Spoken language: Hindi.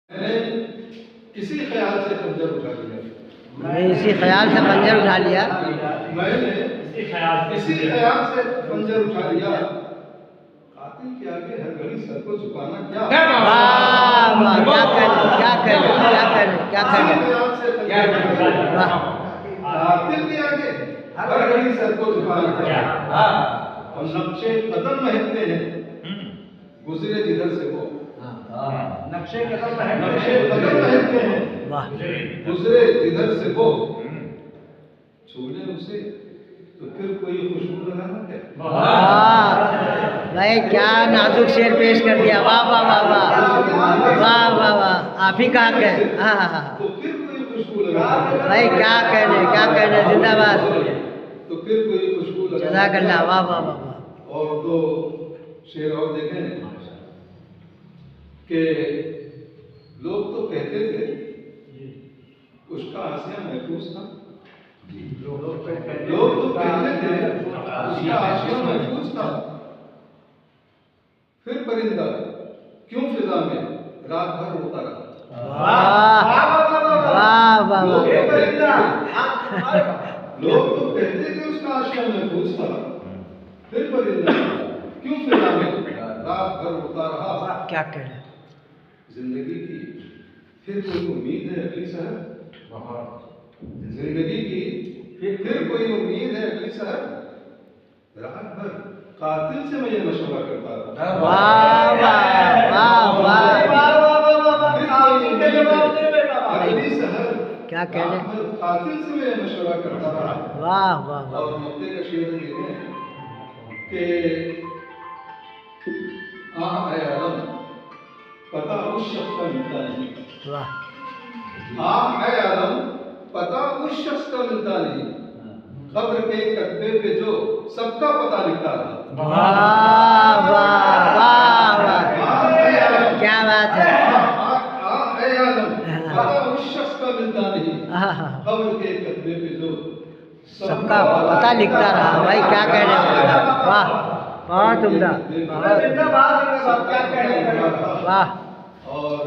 मैंने इसी ख्याल से खंजर उठा लिया। मैंने इसी ख्याल से खंजर उठा लिया। मैंने इसी ख्याल से खंजर उठा लिया। कातिल के आगे हर घड़ी सर को झुकाना क्या? वाह वाह, क्या कहने, क्या कहने, क्या कहने, क्या कहने। वाह, कातिल के आगे हर घड़ी सर को झुकाना क्या? और नक्शे कदम महकते हैं गुजरे जिधर से वो। नक्शे कदम महकते हैं वाह, गुजरे जिधर से वो। छूने उसे तो फिर कोई खुशबू लगाना क्या? वाह भाई, क्या नाजुक शेर पेश कर दिया। वाह वाह वाह वाह वाह वाह वाह, आप ही कहा कह। हाँ हाँ हाँ, तो फिर कोई खुशबू लगाना भाई क्या कहने, क्या कहने। जिंदाबाद, तो फिर कोई खुशबू लगाना। जज़ाकल्लाह। वाह वाह वाह वाह। और दो शेर और देखें कि लोग तो कहते थे उसका आसिया महफूज था। लोग तो कहते थे उसका आसिया महफूज था। फिर परिंदा क्यों फिजा में रात भर उड़ता रहा? वाह वाह वाह लोग वाह, तो कहते थे उसका आसिया महफूज था। फिर परिंदा क्यों फिजा में रात भर उड़ता रहा? क्या कहने। जिंदगी की फिर कोई उम्मीद है अगली शहर? जिंदगी की फिर कोई उम्मीद है अगली शहर? रात भर कातिल से मैं ये मशवरा करता था। वाह वाह वाह वाह, अगली शहर क्या कहने। कातिल से मैं ये मशवरा करता था। वाह वाह वाह, और मक्के का शेर देते हैं कि है आलम पता उस शख्स का मिलता नहीं। वाह है आलम पता उस शख्स का मिलता नहीं। खबर के कतबे पे जो सबका पता लिखता रहा। वाह वाह वाह वाह, क्या बात है। है आलम पता उस शख्स का मिलता नहीं। हाँ हाँ, खबर के कतबे पे जो सबका पता लिखता रहा। भाई क्या कहने। वाह, बहुत उम्दा, वाह। वाह। और